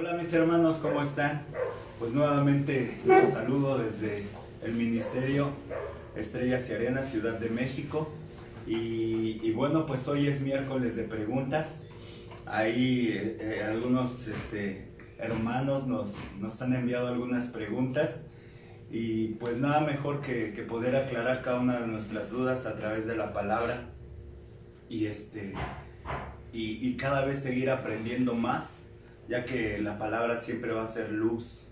Hola mis hermanos, ¿cómo están? Pues nuevamente los saludo desde el Ministerio Estrellas y Arenas, Ciudad de México. Y bueno, pues hoy es miércoles de preguntas. Ahí algunos hermanos nos han enviado algunas preguntas. Y pues nada mejor que poder aclarar cada una de nuestras dudas a través de la palabra. Y cada vez seguir aprendiendo más, ya que la palabra siempre va a ser luz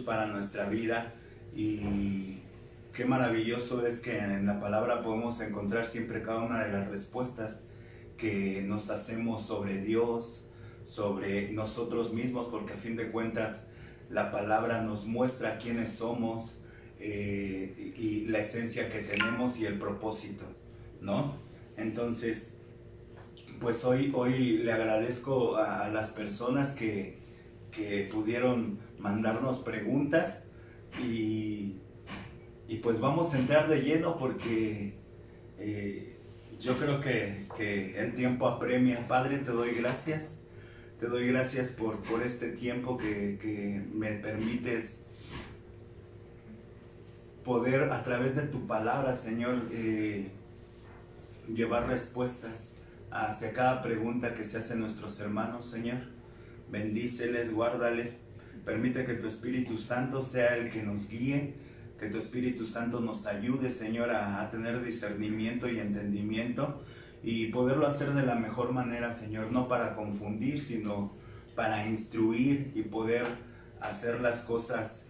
para nuestra vida. Y qué maravilloso es que en la palabra podemos encontrar siempre cada una de las respuestas que nos hacemos sobre Dios, sobre nosotros mismos, porque a fin de cuentas la palabra nos muestra quiénes somos, y la esencia que tenemos y el propósito, ¿no? Entonces, pues hoy le agradezco a las personas que pudieron mandarnos preguntas y pues vamos a entrar de lleno porque yo creo que el tiempo apremia. Padre, te doy gracias por este tiempo que me permites poder a través de tu palabra, Señor, llevar respuestas hacia cada pregunta que se hacen nuestros hermanos, Señor. Bendíceles, guárdales, permite que tu Espíritu Santo sea el que nos guíe, que tu Espíritu Santo nos ayude, Señor, a tener discernimiento y entendimiento y poderlo hacer de la mejor manera, Señor, no para confundir, sino para instruir y poder hacer las cosas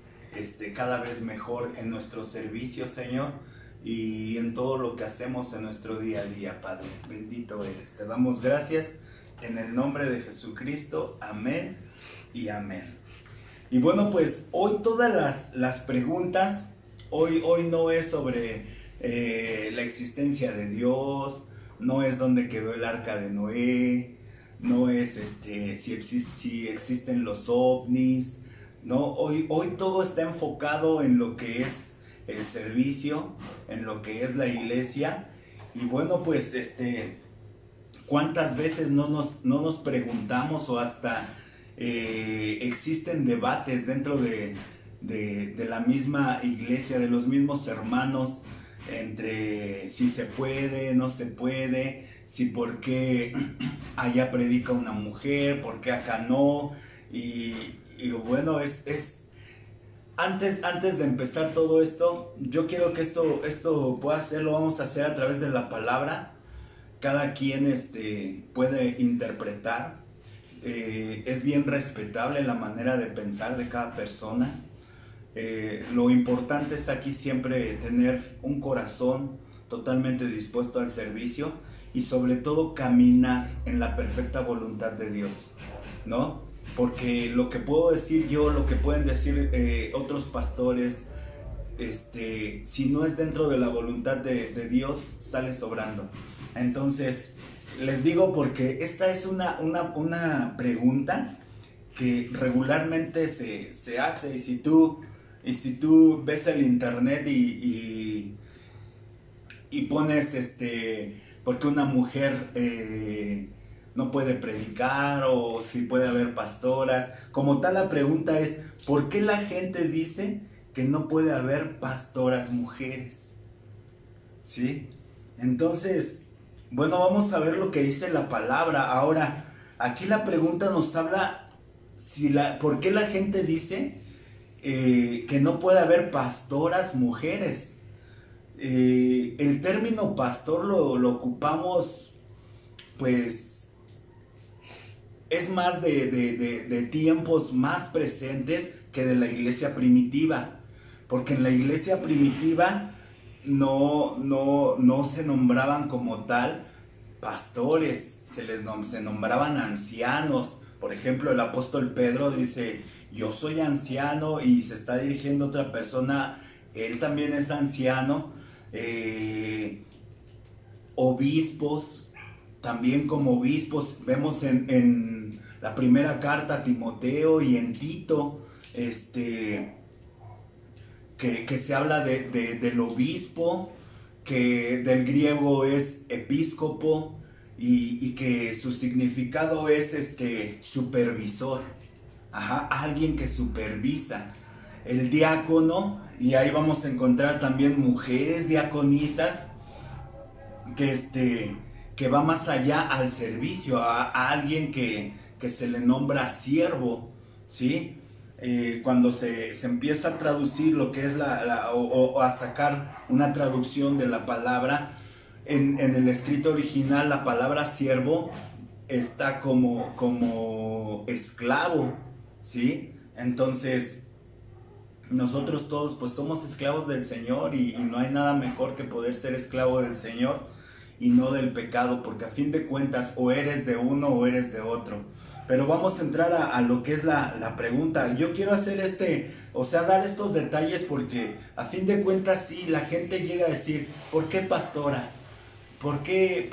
cada vez mejor en nuestro servicio, Señor, y en todo lo que hacemos en nuestro día a día, Padre. Bendito eres. Te damos gracias en el nombre de Jesucristo. Amén y amén. Y bueno, pues hoy todas las preguntas, hoy no es sobre la existencia de Dios, no es dónde quedó el arca de Noé, no es si existen los ovnis, no, hoy todo está enfocado en lo que es el servicio, en lo que es la iglesia. Y bueno, pues cuántas veces no nos preguntamos, o hasta existen debates dentro de la misma iglesia, de los mismos hermanos, entre si se puede, no se puede, si por qué allá predica una mujer, por qué acá no. Y bueno, antes de empezar todo esto, yo quiero que esto pueda hacerlo, vamos a hacer a través de la palabra. Cada quien puede interpretar. Es bien respetable la manera de pensar de cada persona. Lo importante es aquí siempre tener un corazón totalmente dispuesto al servicio y sobre todo caminar en la perfecta voluntad de Dios, ¿no? Porque lo que puedo decir yo, lo que pueden decir otros pastores, si no es dentro de la voluntad de Dios, sale sobrando. Entonces, les digo porque esta es una pregunta que regularmente se hace. Y si tú ves el internet y pones ¿por qué una mujer no puede predicar? O si puede haber pastoras. Como tal, la pregunta es: ¿por qué la gente dice que no puede haber pastoras mujeres? ¿Sí? Entonces, bueno, vamos a ver lo que dice la palabra. Ahora, aquí la pregunta nos habla ¿por qué la gente dice que no puede haber pastoras mujeres? El término pastor lo ocupamos, pues, es más de tiempos más presentes que de la iglesia primitiva. Porque en la iglesia primitiva no se nombraban como tal pastores, se nombraban ancianos. Por ejemplo, el apóstol Pedro dice: yo soy anciano, y se está dirigiendo a otra persona, él también es anciano. Obispos, también como obispos, vemos en la primera carta a Timoteo y en Tito, que se habla del obispo, que del griego es episcopo, y que su significado es supervisor, Ajá, alguien que supervisa. El diácono, y ahí vamos a encontrar también mujeres diaconisas que va más allá al servicio, a alguien que se le nombra siervo, ¿sí? Cuando se empieza a traducir lo que es o a sacar una traducción de la palabra, en el escrito original la palabra siervo está como esclavo, ¿sí? Entonces, nosotros todos pues somos esclavos del Señor y no hay nada mejor que poder ser esclavo del Señor y no del pecado, porque a fin de cuentas o eres de uno o eres de otro. Pero vamos a entrar a lo que es la pregunta. Yo quiero hacer dar estos detalles porque a fin de cuentas sí, la gente llega a decir, ¿por qué pastora? ¿Por qué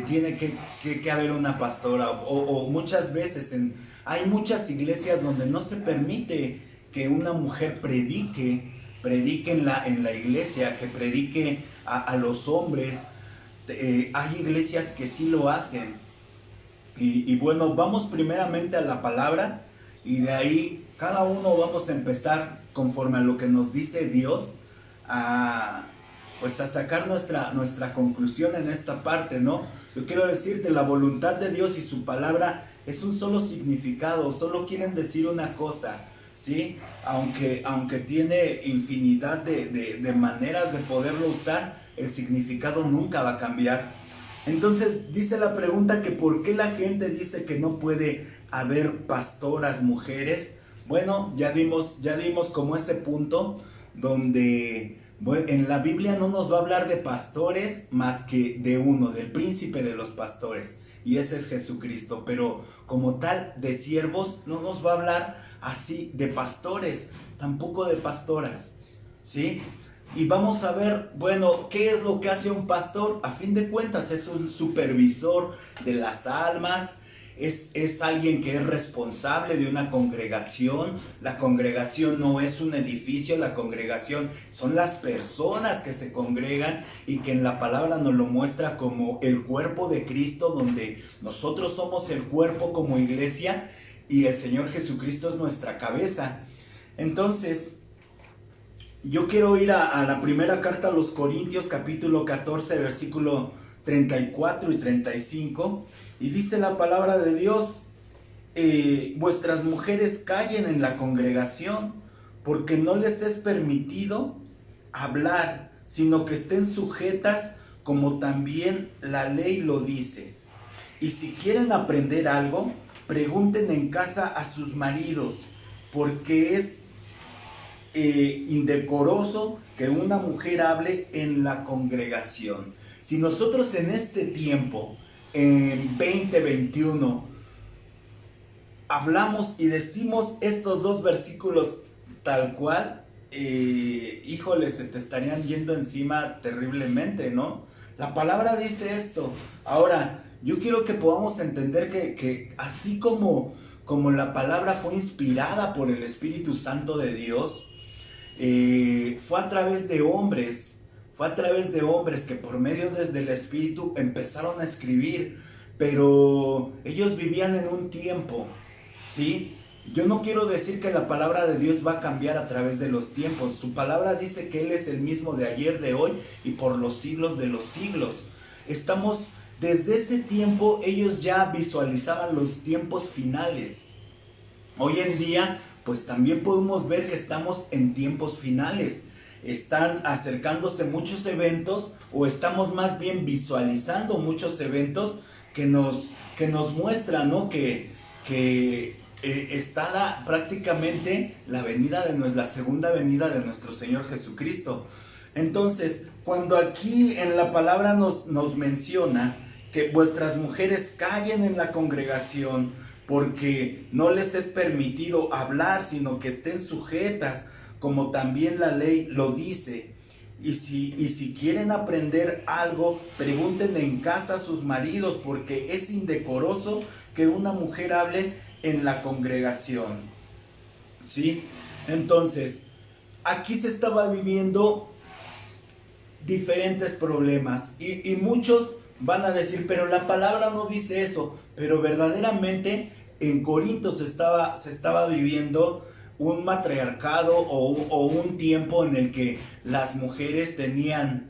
tiene que haber una pastora? O muchas veces hay muchas iglesias donde no se permite que una mujer predique en la iglesia, que predique a los hombres. Hay iglesias que sí lo hacen. Y bueno, vamos primeramente a la palabra y de ahí cada uno vamos a empezar conforme a lo que nos dice Dios pues a sacar nuestra conclusión en esta parte, ¿no? Yo quiero decirte, la voluntad de Dios y su palabra es un solo significado, solo quieren decir una cosa, ¿sí? Aunque tiene infinidad de maneras de poderlo usar, el significado nunca va a cambiar. Entonces dice la pregunta que ¿por qué la gente dice que no puede haber pastoras mujeres? Bueno, ya dimos como ese punto donde en la Biblia no nos va a hablar de pastores más que de uno, del príncipe de los pastores, y ese es Jesucristo, pero como tal de siervos no nos va a hablar así de pastores, tampoco de pastoras, ¿sí? Y vamos a ver, bueno, ¿qué es lo que hace un pastor? A fin de cuentas es un supervisor de las almas, es alguien que es responsable de una congregación. La congregación no es un edificio, la congregación son las personas que se congregan y que en la palabra nos lo muestra como el cuerpo de Cristo, donde nosotros somos el cuerpo como iglesia y el Señor Jesucristo es nuestra cabeza. Entonces, yo quiero ir a la primera carta a los Corintios, capítulo 14, versículo 34 y 35, y dice la palabra de Dios, vuestras mujeres callen en la congregación, porque no les es permitido hablar, sino que estén sujetas, como también la ley lo dice. Y si quieren aprender algo, pregunten en casa a sus maridos, porque es indecoroso que una mujer hable en la congregación. Si nosotros en este tiempo, en 2021, hablamos y decimos estos dos versículos tal cual, híjole, se te estarían yendo encima terriblemente, ¿no? La palabra dice esto. Ahora, yo quiero que podamos entender que así como la palabra fue inspirada por el Espíritu Santo de Dios, fue a través de hombres que por medio del Espíritu empezaron a escribir, pero ellos vivían en un tiempo, ¿sí? Yo no quiero decir que la palabra de Dios va a cambiar a través de los tiempos. Su palabra dice que Él es el mismo de ayer, de hoy y por los siglos de los siglos. Desde ese tiempo ellos ya visualizaban los tiempos finales. Hoy en día pues también podemos ver que estamos en tiempos finales. Están acercándose muchos eventos, o estamos más bien visualizando muchos eventos que nos muestran, ¿no? que está prácticamente la segunda venida de nuestro Señor Jesucristo. Entonces, cuando aquí en la palabra nos menciona que vuestras mujeres callen en la congregación, porque no les es permitido hablar, sino que estén sujetas, como también la ley lo dice. Y si quieren aprender algo, pregunten en casa a sus maridos, porque es indecoroso que una mujer hable en la congregación, ¿sí? Entonces, aquí se estaba viviendo diferentes problemas, y muchos van a decir, pero la palabra no dice eso, pero verdaderamente en Corinto se estaba viviendo un matriarcado o un tiempo en el que las mujeres tenían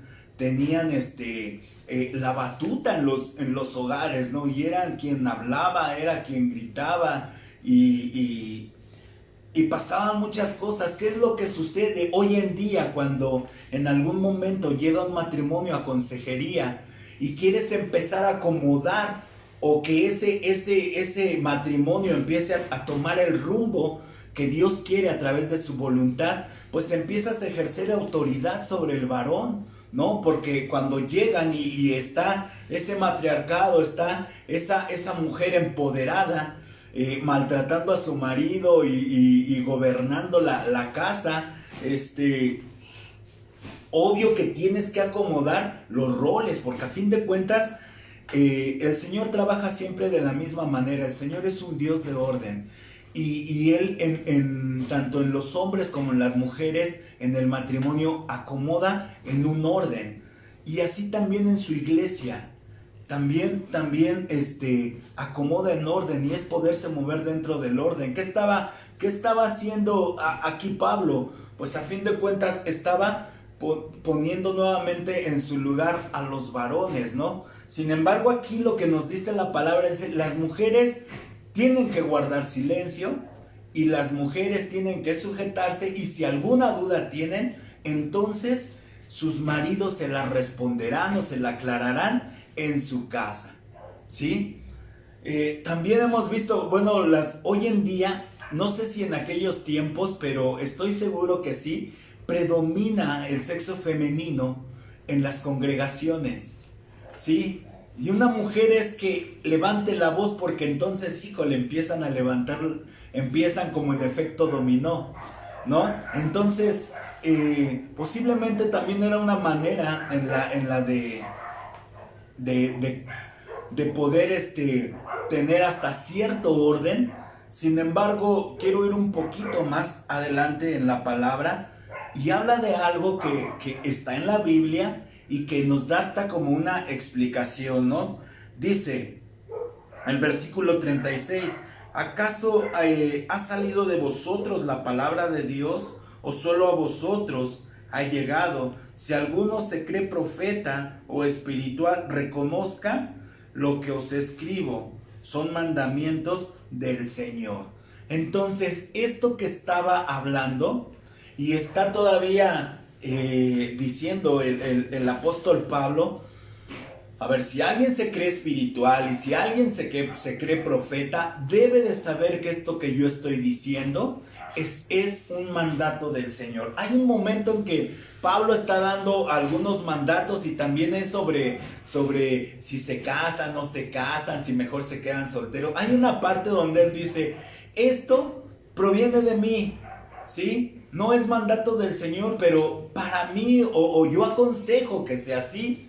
la batuta en los hogares, ¿no? Y eran quien hablaba, era quien gritaba y pasaban muchas cosas. ¿Qué es lo que sucede hoy en día cuando en algún momento llega un matrimonio a consejería y quieres empezar a acomodar o que ese matrimonio empiece a tomar el rumbo que Dios quiere a través de su voluntad? Pues empiezas a ejercer autoridad sobre el varón, ¿no? Porque cuando llegan y está ese matriarcado, está esa mujer empoderada, maltratando a su marido y gobernando la casa, obvio que tienes que acomodar los roles, porque a fin de cuentas el Señor trabaja siempre de la misma manera. El Señor es un Dios de orden. Y Él, tanto en los hombres como en las mujeres, en el matrimonio, acomoda en un orden. Y así también en su iglesia. También acomoda en orden, y es poderse mover dentro del orden. ¿Qué estaba haciendo aquí Pablo? Pues a fin de cuentas estaba poniendo nuevamente en su lugar a los varones, ¿no? Sin embargo, aquí lo que nos dice la palabra es que las mujeres tienen que guardar silencio y las mujeres tienen que sujetarse, y si alguna duda tienen, entonces sus maridos se la responderán o se la aclararán en su casa, ¿sí? También hemos visto, bueno, hoy en día, no sé si en aquellos tiempos, pero estoy seguro que sí, predomina el sexo femenino en las congregaciones, ¿sí? Y una mujer es que levante la voz, porque entonces, híjole, empiezan a levantar, empiezan como en efecto dominó, ¿no? Entonces, posiblemente también era una manera en la de poder tener hasta cierto orden. Sin embargo, quiero ir un poquito más adelante en la palabra, y habla de algo que está en la Biblia y que nos da hasta como una explicación, ¿no? Dice el versículo 36, ¿acaso ha salido de vosotros la palabra de Dios, o solo a vosotros ha llegado? Si alguno se cree profeta o espiritual, reconozca lo que os escribo, son mandamientos del Señor. Entonces, esto que estaba hablando, y está todavía diciendo el apóstol Pablo, a ver, si alguien se cree espiritual y si alguien se cree profeta, debe de saber que esto que yo estoy diciendo es un mandato del Señor. Hay un momento en que Pablo está dando algunos mandatos, y también es sobre si se casan, no se casan, si mejor se quedan solteros. Hay una parte donde él dice, esto proviene de mí, ¿sí? No es mandato del Señor, pero para mí, o yo aconsejo que sea así.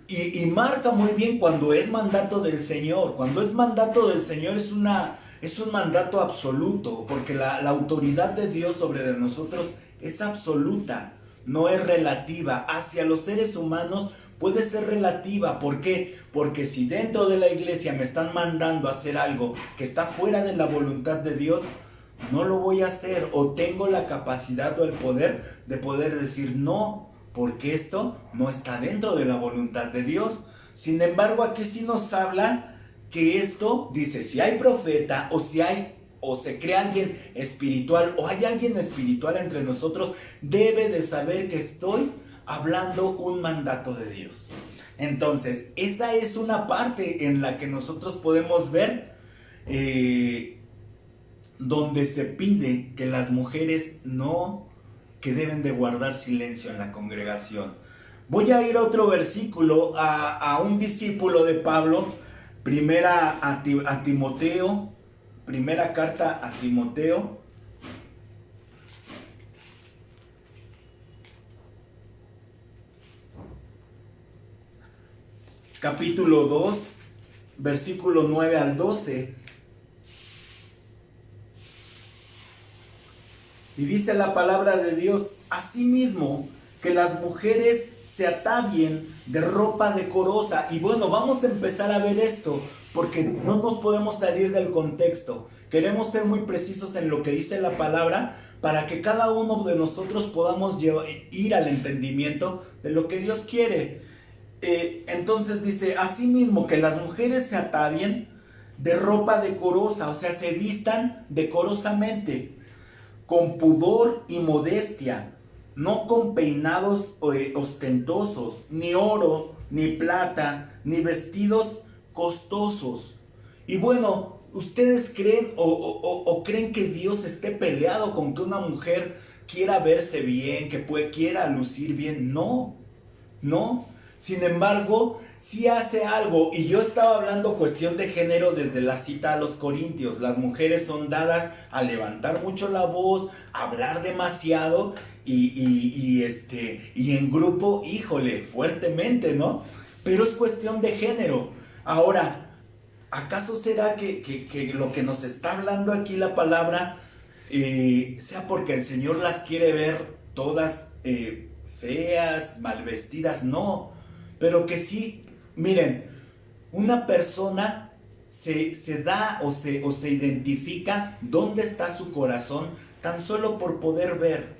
Y marca muy bien cuando es mandato del Señor. Cuando es mandato del Señor es un mandato absoluto, porque la autoridad de Dios sobre de nosotros es absoluta, no es relativa. Hacia los seres humanos puede ser relativa. ¿Por qué? Porque si dentro de la iglesia me están mandando a hacer algo que está fuera de la voluntad de Dios, no lo voy a hacer, o tengo la capacidad o el poder de poder decir no, porque esto no está dentro de la voluntad de Dios. Sin embargo, aquí sí nos habla que esto, dice, si hay profeta, o se cree alguien espiritual, o hay alguien espiritual entre nosotros, debe de saber que estoy hablando un mandato de Dios. Entonces, esa es una parte en la que nosotros podemos ver donde se pide que las mujeres que deben de guardar silencio en la congregación. Voy a ir a otro versículo, a un discípulo de Pablo, primera Timoteo, primera carta a Timoteo, capítulo 2, versículo 9 al 12. Y dice la palabra de Dios, asimismo, que las mujeres se atavien de ropa decorosa. Y bueno, vamos a empezar a ver esto, porque no nos podemos salir del contexto. Queremos ser muy precisos en lo que dice la palabra para que cada uno de nosotros podamos ir al entendimiento de lo que Dios quiere. Entonces dice, asimismo que las mujeres se atavien de ropa decorosa, o sea, se vistan decorosamente, con pudor y modestia, no con peinados ostentosos, ni oro, ni plata, ni vestidos costosos. Y bueno, ¿ustedes creen o creen que Dios esté peleado con que una mujer quiera verse bien, que quiera lucir bien? No, no. Sin embargo, sí hace algo, y yo estaba hablando cuestión de género desde la cita a los Corintios. Las mujeres son dadas a levantar mucho la voz, a hablar demasiado y en grupo, híjole, fuertemente, ¿no? Pero es cuestión de género. Ahora, ¿acaso será que lo que nos está hablando aquí la palabra sea porque el Señor las quiere ver todas feas, mal vestidas? No, pero que sí, miren, una persona se da o se identifica dónde está su corazón tan solo por poder ver.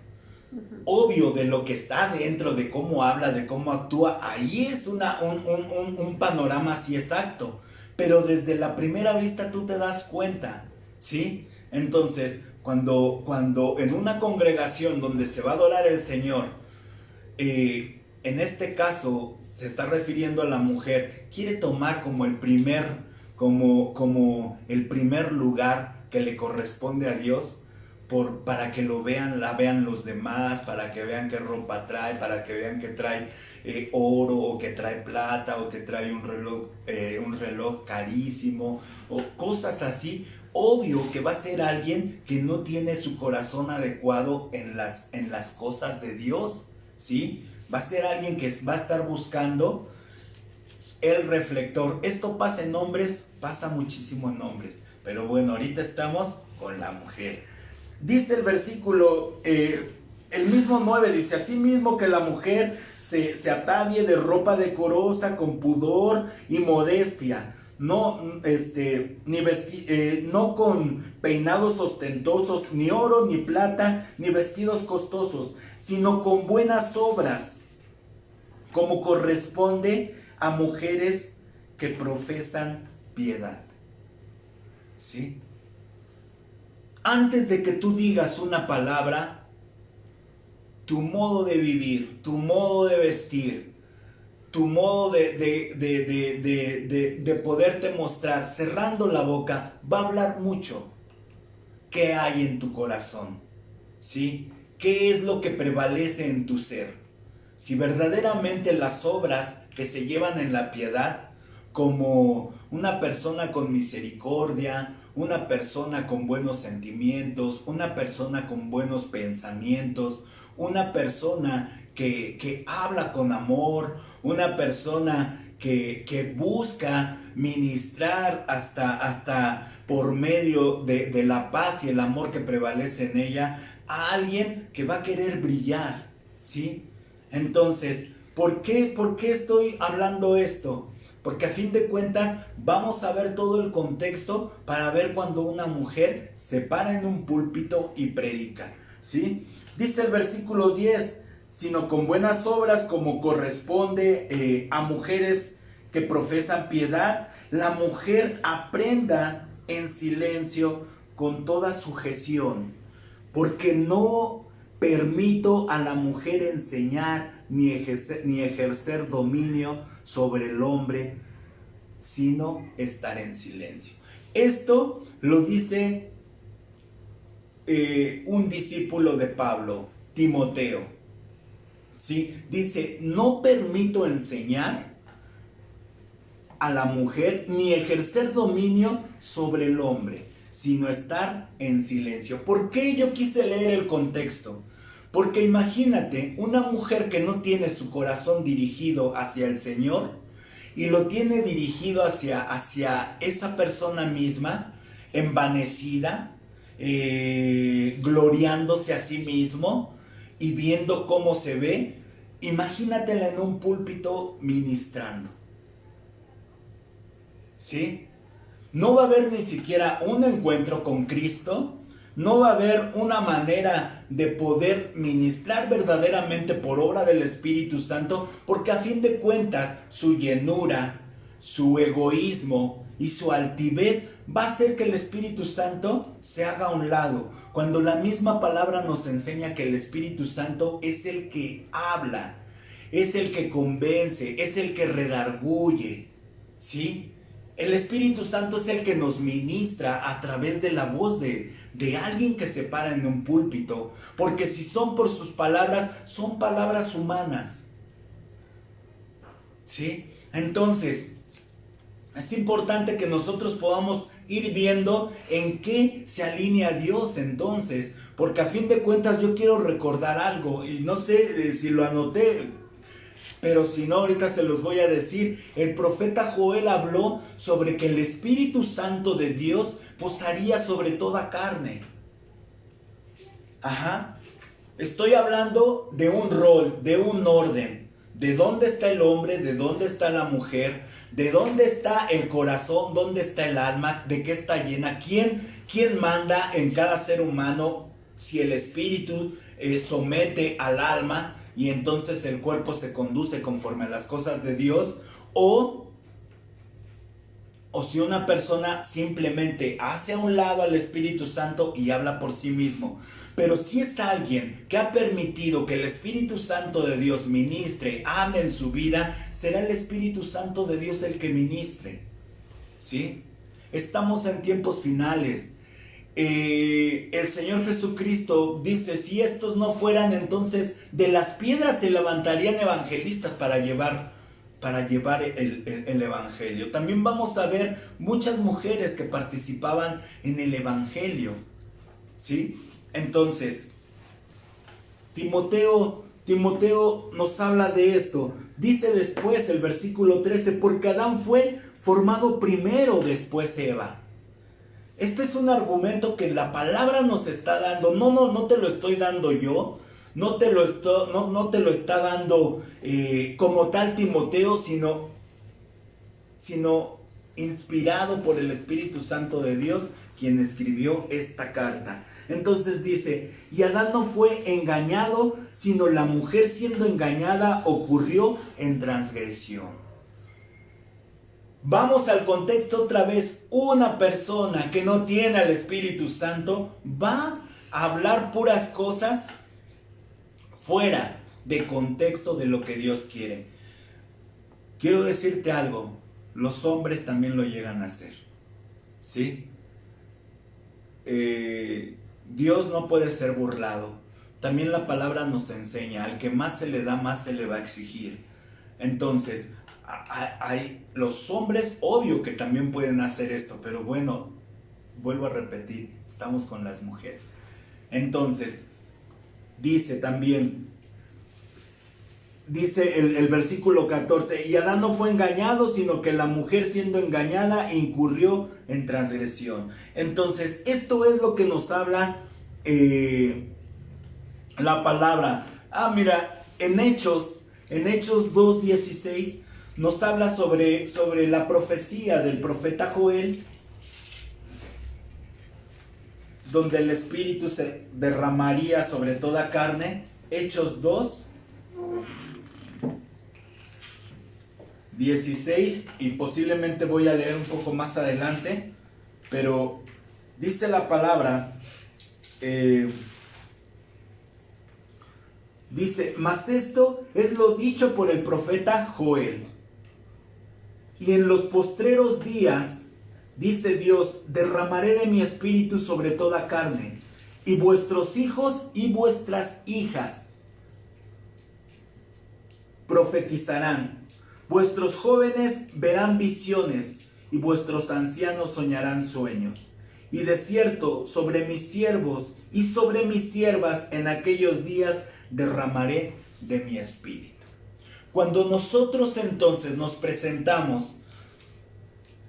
Obvio, de lo que está dentro, de cómo habla, de cómo actúa, ahí es un panorama así exacto. Pero desde la primera vista tú te das cuenta, ¿sí? Entonces, cuando en una congregación donde se va a adorar el Señor, en este caso se está refiriendo a la mujer, quiere tomar como el primer lugar que le corresponde a Dios, para que la vean los demás, para que vean qué ropa trae, para que vean que trae oro, o que trae plata, o que trae un reloj carísimo, o cosas así. Obvio que va a ser alguien que no tiene su corazón adecuado en las cosas de Dios, ¿sí? Va a ser alguien que va a estar buscando el reflector. Esto pasa en hombres, pasa muchísimo en hombres, pero bueno, ahorita estamos con la mujer. Dice el versículo, el mismo 9, dice, asimismo que la mujer se atavie de ropa decorosa, con pudor y modestia, no con peinados ostentosos, ni oro, ni plata, ni vestidos costosos, sino con buenas obras, como corresponde a mujeres que profesan piedad. ¿Sí? Antes de que tú digas una palabra, tu modo de vivir, tu modo de vestir, tu modo de poderte mostrar, cerrando la boca, va a hablar mucho. ¿Qué hay en tu corazón? ¿Sí? ¿Qué es lo que prevalece en tu ser? Si verdaderamente las obras que se llevan en la piedad, como una persona con misericordia, una persona con buenos sentimientos, una persona con buenos pensamientos, una persona que habla con amor, una persona que busca ministrar hasta por medio de la paz y el amor que prevalece en ella, a alguien que va a querer brillar, ¿sí? Entonces, ¿por qué estoy hablando esto? Porque a fin de cuentas vamos a ver todo el contexto para ver cuando una mujer se para en un púlpito y predica, ¿sí? Dice el versículo 10, sino con buenas obras, como corresponde a mujeres que profesan piedad, la mujer aprenda en silencio con toda sujeción, porque no permito a la mujer enseñar ni ejercer dominio sobre el hombre, sino estar en silencio. Esto lo dice un discípulo de Pablo, Timoteo, ¿sí? Dice, no permito enseñar a la mujer ni ejercer dominio sobre el hombre, sino estar en silencio. ¿Por qué yo quise leer el contexto? Porque imagínate una mujer que no tiene su corazón dirigido hacia el Señor y lo tiene dirigido hacia esa persona misma, envanecida, gloriándose a sí mismo y viendo cómo se ve. Imagínatela en un púlpito ministrando, ¿sí? No va a haber ni siquiera un encuentro con Cristo. No va a haber una manera de poder ministrar verdaderamente por obra del Espíritu Santo, porque a fin de cuentas su llenura, su egoísmo y su altivez va a hacer que el Espíritu Santo se haga a un lado, cuando la misma palabra nos enseña que el Espíritu Santo es el que habla, es el que convence, es el que redarguye, ¿sí? El Espíritu Santo es el que nos ministra a través de la voz de alguien que se para en un púlpito, porque si son por sus palabras, son palabras humanas, ¿sí? Entonces, es importante que nosotros podamos ir viendo en qué se alinea Dios entonces, porque a fin de cuentas yo quiero recordar algo, y no sé si lo anoté, pero si no, ahorita se los voy a decir. El profeta Joel habló sobre que el Espíritu Santo de Dios posaría sobre toda carne. Ajá. Estoy hablando de un rol, de un orden. De dónde está el hombre, de dónde está la mujer, de dónde está el corazón, dónde está el alma, de qué está llena, quién manda en cada ser humano, si el espíritu somete al alma y entonces el cuerpo se conduce conforme a las cosas de Dios, o si una persona simplemente hace a un lado al Espíritu Santo y habla por sí mismo. Pero si es alguien que ha permitido que el Espíritu Santo de Dios ministre, hable en su vida, será el Espíritu Santo de Dios el que ministre, ¿sí? Estamos en tiempos finales. El Señor Jesucristo dice, si estos no fueran, entonces de las piedras se levantarían evangelistas para llevar el evangelio. También vamos a ver muchas mujeres que participaban en el evangelio, ¿sí? Entonces, Timoteo nos habla de esto. Dice después el versículo 13, porque Adán fue formado primero, después Eva. Este es un argumento que la palabra nos está dando. No te lo estoy dando yo. No te lo está dando como tal Timoteo, sino inspirado por el Espíritu Santo de Dios, quien escribió esta carta. Entonces dice, y Adán no fue engañado, sino la mujer siendo engañada ocurrió en transgresión. Vamos al contexto otra vez. Una persona que no tiene al Espíritu Santo va a hablar puras cosas fuera de contexto de lo que Dios quiere. Quiero decirte algo, los hombres también lo llegan a hacer, ¿sí? Dios no puede ser burlado. También la palabra nos enseña, al que más se le da, más se le va a exigir. Entonces, hay los hombres, obvio que también pueden hacer esto, pero bueno, vuelvo a repetir, estamos con las mujeres. Entonces, dice el versículo 14, y Adán no fue engañado, sino que la mujer siendo engañada incurrió en transgresión. Entonces, esto es lo que nos habla la palabra. Mira, en Hechos 2:16 nos habla sobre la profecía del profeta Joel, donde el Espíritu se derramaría sobre toda carne. Hechos 2:16, y posiblemente voy a leer un poco más adelante, pero dice la palabra, dice, mas esto es lo dicho por el profeta Joel. Y en los postreros días, dice Dios, derramaré de mi espíritu sobre toda carne, y vuestros hijos y vuestras hijas profetizarán, vuestros jóvenes verán visiones, y vuestros ancianos soñarán sueños. Y de cierto, sobre mis siervos y sobre mis siervas en aquellos días derramaré de mi espíritu. Cuando nosotros entonces nos presentamos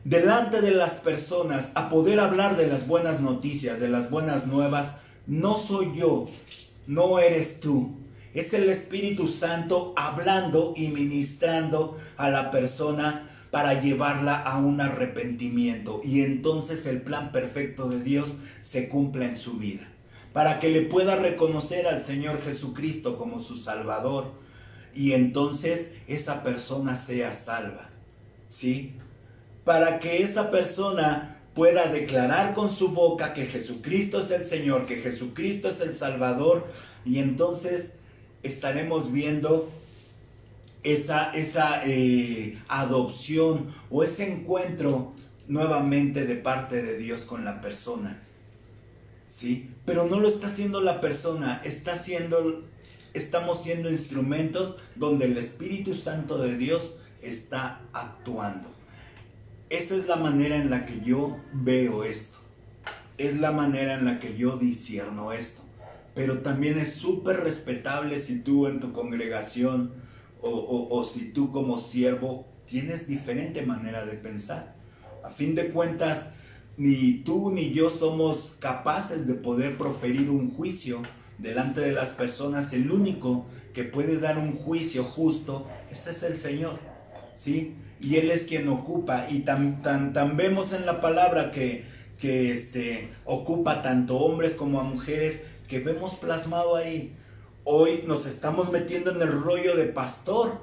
delante de las personas a poder hablar de las buenas noticias, de las buenas nuevas, no soy yo, no eres tú. Es el Espíritu Santo hablando y ministrando a la persona para llevarla a un arrepentimiento y entonces el plan perfecto de Dios se cumpla en su vida, para que le pueda reconocer al Señor Jesucristo como su Salvador y entonces esa persona sea salva, ¿sí? Para que esa persona pueda declarar con su boca que Jesucristo es el Señor, que Jesucristo es el Salvador, y entonces estaremos viendo esa adopción o ese encuentro nuevamente de parte de Dios con la persona, ¿sí? Pero no lo está haciendo la persona, estamos siendo instrumentos donde el Espíritu Santo de Dios está actuando. Esa es la manera en la que yo veo esto. Es la manera en la que yo discierno esto. Pero también es súper respetable si tú en tu congregación o si tú como siervo tienes diferente manera de pensar. A fin de cuentas, ni tú ni yo somos capaces de poder proferir un juicio delante de las personas. El único que puede dar un juicio justo, ese es el Señor, ¿sí? Y Él es quien ocupa, y tan vemos en la palabra que ocupa tanto hombres como a mujeres, que vemos plasmado ahí. Hoy nos estamos metiendo en el rollo de pastor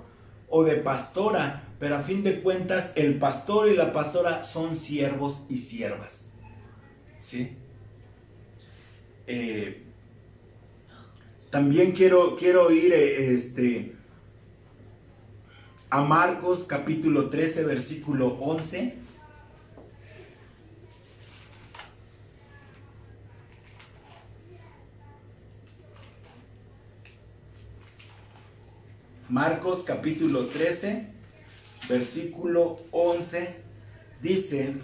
o de pastora, pero a fin de cuentas el pastor y la pastora son siervos y siervas, ¿sí? También quiero ir a Marcos capítulo 13, versículo 11. Marcos capítulo 13, versículo 11, dice,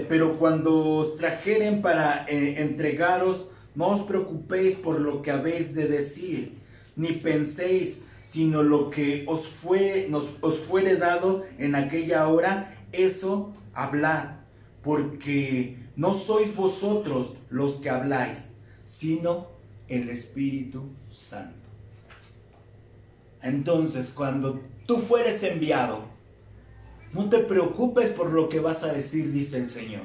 pero cuando os trajeren para entregaros, no os preocupéis por lo que habéis de decir, ni penséis, sino lo que os fuere dado en aquella hora, eso hablad, porque no sois vosotros los que habláis, sino el Espíritu Santo. Entonces, cuando tú fueres enviado, no te preocupes por lo que vas a decir, dice el Señor.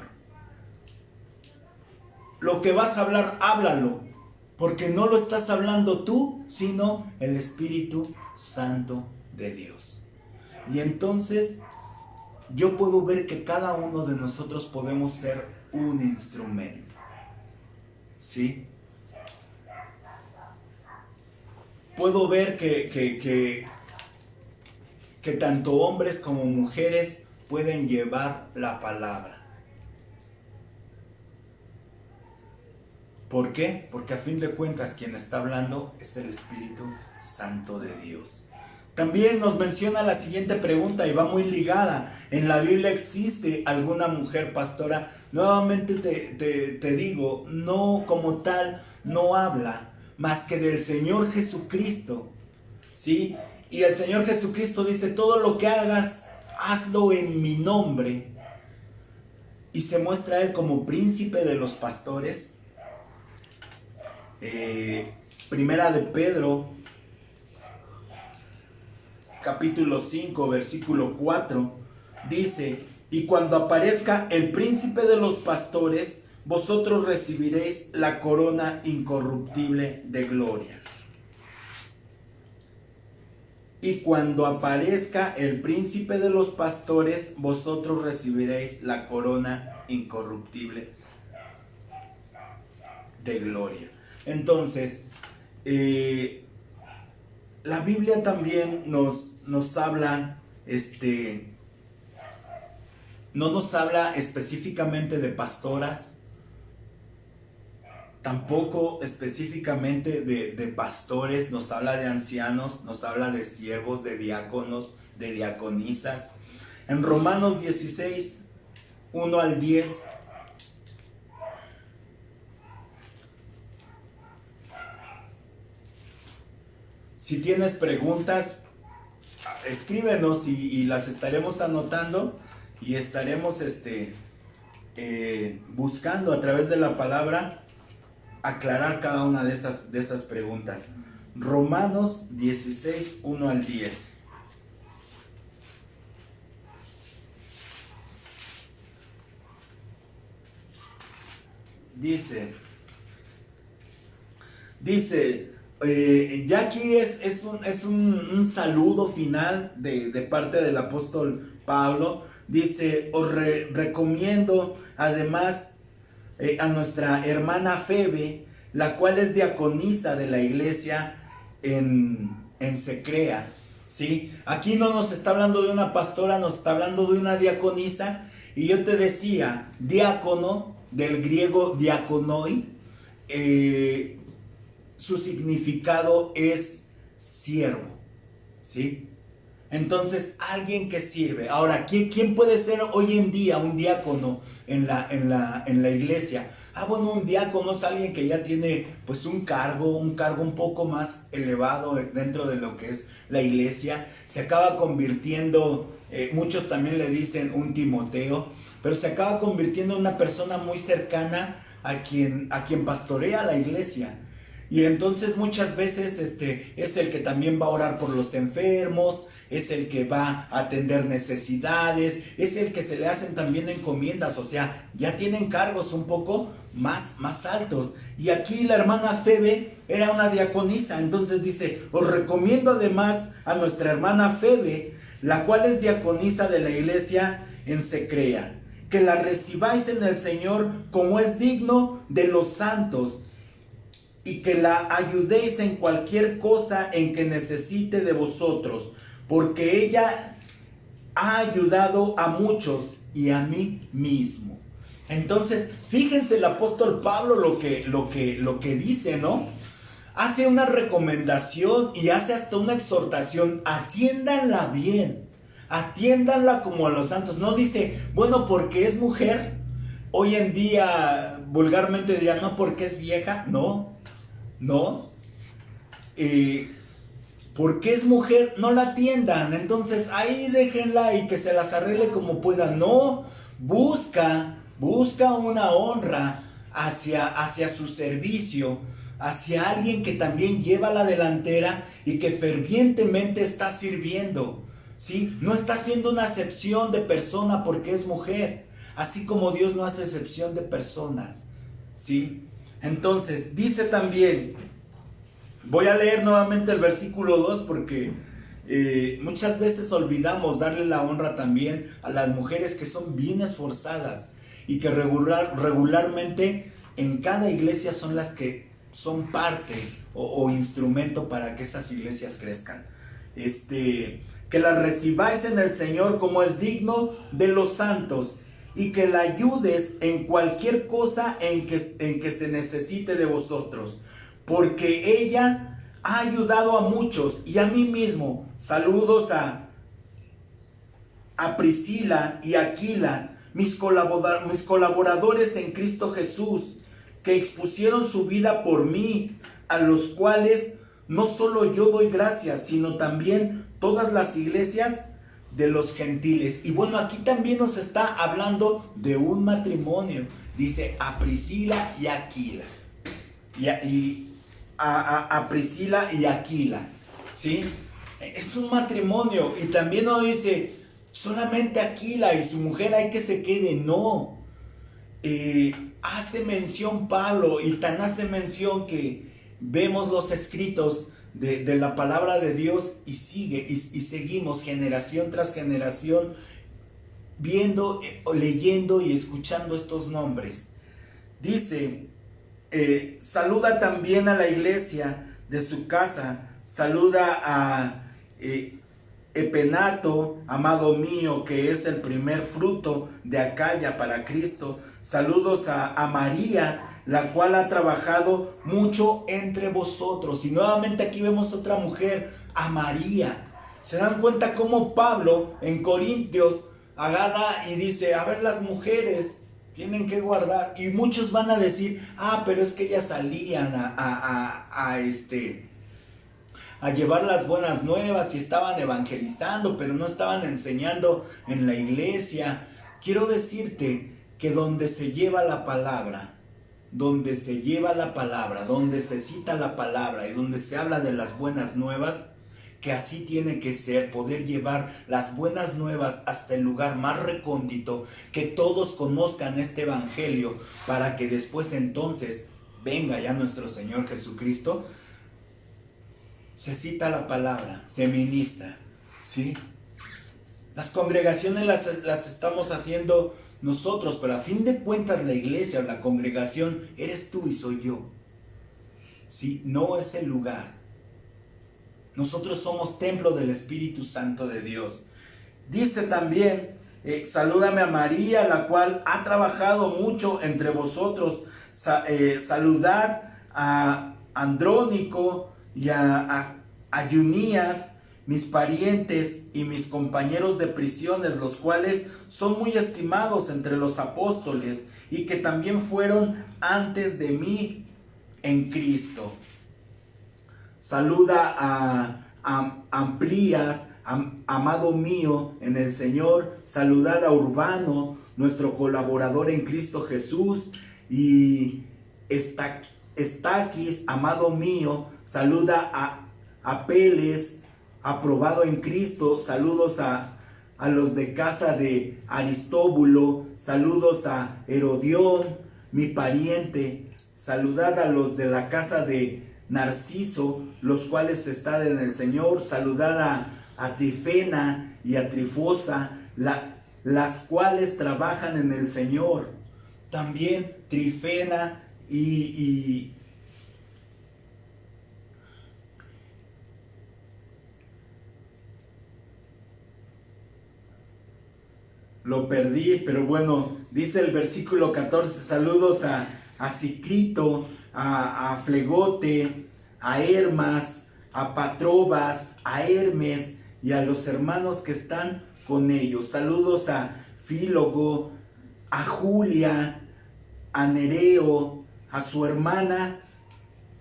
Lo que vas a hablar, háblalo, porque no lo estás hablando tú, sino el Espíritu Santo de Dios. Y entonces yo puedo ver que cada uno de nosotros podemos ser un instrumento, ¿sí? Puedo ver que tanto hombres como mujeres pueden llevar la palabra. ¿Por qué? Porque a fin de cuentas quien está hablando es el Espíritu Santo de Dios. También nos menciona la siguiente pregunta y va muy ligada. ¿En la Biblia existe alguna mujer pastora? Nuevamente te digo, no como tal, no habla más que del Señor Jesucristo, ¿sí? Y el Señor Jesucristo dice, todo lo que hagas, hazlo en mi nombre. Y se muestra Él como príncipe de los pastores. Primera de Pedro, capítulo 5, versículo 4, dice, y cuando aparezca el príncipe de los pastores, vosotros recibiréis la corona incorruptible de gloria. Y cuando aparezca el príncipe de los pastores, vosotros recibiréis la corona incorruptible de gloria. Entonces, la Biblia también nos habla, no nos habla específicamente de pastoras, tampoco específicamente de pastores, nos habla de ancianos, nos habla de siervos, de diáconos, de diaconisas. En Romanos 16, 1 al 10, si tienes preguntas, escríbenos y las estaremos anotando y estaremos buscando a través de la palabra aclarar cada una de esas preguntas. Romanos 16, 1 al 10. Dice, ya aquí es un saludo final de parte del apóstol Pablo. Dice, os recomiendo además a nuestra hermana Febe, la cual es diaconisa de la iglesia en Secrea, ¿sí? Aquí no nos está hablando de una pastora, nos está hablando de una diaconisa. Y yo te decía, diácono, del griego diakonoi, su significado es siervo, ¿sí? Entonces, alguien que sirve. Ahora, ¿quién puede ser hoy en día un diácono en la iglesia? Bueno, un diácono es alguien que ya tiene pues un cargo un poco más elevado dentro de lo que es la iglesia. Se acaba convirtiendo, muchos también le dicen un Timoteo, pero se acaba convirtiendo en una persona muy cercana a quien pastorea la iglesia. Y entonces muchas veces es el que también va a orar por los enfermos, es el que va a atender necesidades, es el que se le hacen también encomiendas, o sea, ya tienen cargos un poco más altos. Y aquí la hermana Febe era una diaconisa, entonces dice, os recomiendo además a nuestra hermana Febe, la cual es diaconisa de la iglesia en Secrea, que la recibáis en el Señor como es digno de los santos, y que la ayudéis en cualquier cosa en que necesite de vosotros, porque ella ha ayudado a muchos y a mí mismo. Entonces, fíjense el apóstol Pablo lo que dice, ¿no? Hace una recomendación y hace hasta una exhortación. Atiéndanla bien, atiéndanla como a los santos. No dice, bueno, porque es mujer. Hoy en día vulgarmente dirían, no, porque es vieja. No, porque es mujer, no la atiendan, entonces ahí déjenla y que se las arregle como puedan. No, busca una honra hacia su servicio, hacia alguien que también lleva la delantera y que fervientemente está sirviendo, ¿sí? No está haciendo una acepción de persona porque es mujer, así como Dios no hace excepción de personas, ¿sí? Entonces, dice también, voy a leer nuevamente el versículo 2 porque muchas veces olvidamos darle la honra también a las mujeres que son bien esforzadas y que regularmente en cada iglesia son las que son parte o instrumento para que esas iglesias crezcan. Que las recibáis en el Señor como es digno de los santos, y que la ayudes en cualquier cosa en que se necesite de vosotros, porque ella ha ayudado a muchos y a mí mismo. Saludos a Priscila y Aquila, mis colaboradores en Cristo Jesús, que expusieron su vida por mí, a los cuales no solo yo doy gracias, sino también todas las iglesias de los gentiles. Y bueno, aquí también nos está hablando de un matrimonio. Dice a Priscila y Aquila. A Priscila y Aquila, ¿sí? Es un matrimonio. Y también no dice solamente Aquila y su mujer hay que se quede. No. Hace mención Pablo, y tan hace mención que vemos los escritos de la palabra de Dios y seguimos generación tras generación viendo, leyendo y escuchando estos nombres. Dice, saluda también a la iglesia de su casa, saluda a Epenato, amado mío, que es el primer fruto de Acaya para Cristo. Saludos a María, la cual ha trabajado mucho entre vosotros. Y nuevamente aquí vemos otra mujer, a María. ¿Se dan cuenta cómo Pablo en Corintios agarra y dice, a ver, las mujeres tienen que guardar? Y muchos van a decir, pero es que ellas salían a llevar las buenas nuevas y estaban evangelizando, pero no estaban enseñando en la iglesia. Quiero decirte que donde se lleva la palabra, donde se lleva la palabra, donde se cita la palabra y donde se habla de las buenas nuevas, que así tiene que ser, poder llevar las buenas nuevas hasta el lugar más recóndito, que todos conozcan este evangelio, para que después entonces venga ya nuestro Señor Jesucristo. Se cita la palabra, se ministra, ¿sí? Las congregaciones las estamos haciendo nosotros, pero a fin de cuentas la iglesia o la congregación eres tú y soy yo, ¿sí? No es el lugar. Nosotros somos templo del Espíritu Santo de Dios. Dice también, salúdame a María, la cual ha trabajado mucho entre vosotros. Saludad a Andrónico y a Yunías, mis parientes y mis compañeros de prisiones, los cuales son muy estimados entre los apóstoles y que también fueron antes de mí en Cristo. Saluda a Amplías, amado mío en el Señor. Saludad a Urbano, nuestro colaborador en Cristo Jesús. Y Estaquis, amado mío. Saluda a Peles, aprobado en Cristo. Saludos a los de casa de Aristóbulo. Saludos a Herodión, mi pariente. Saludad a los de la casa de Narciso, los cuales están en el Señor. Saludad a Trifena y a Trifosa, las cuales trabajan en el Señor. También Trifena y lo perdí, pero bueno, dice el versículo 14, saludos a Sicrito, a Flegote, a Hermas, a Patrobas, a Hermes y a los hermanos que están con ellos. Saludos a Fílogo, a Julia, a Nereo, a su hermana,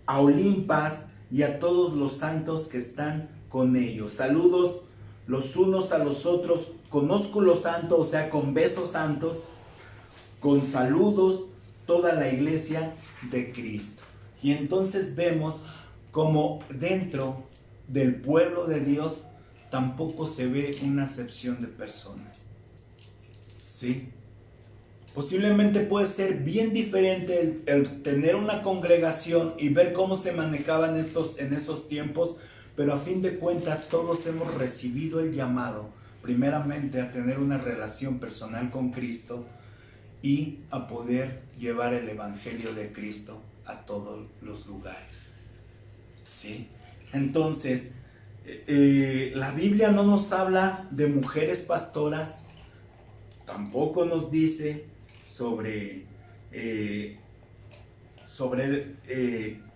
a Olimpas y a todos los santos que están con ellos. Saludos los unos a los otros, con ósculos santos, o sea, con besos santos, con saludos, toda la iglesia de Cristo. Y entonces vemos como dentro del pueblo de Dios tampoco se ve una acepción de personas, ¿sí? Posiblemente puede ser bien diferente el tener una congregación y ver cómo se manejaban en esos tiempos, pero a fin de cuentas todos hemos recibido el llamado primeramente a tener una relación personal con Cristo y a poder llevar el evangelio de Cristo a todos los lugares, ¿sí? Entonces, la Biblia no nos habla de mujeres pastoras, tampoco nos dice sobre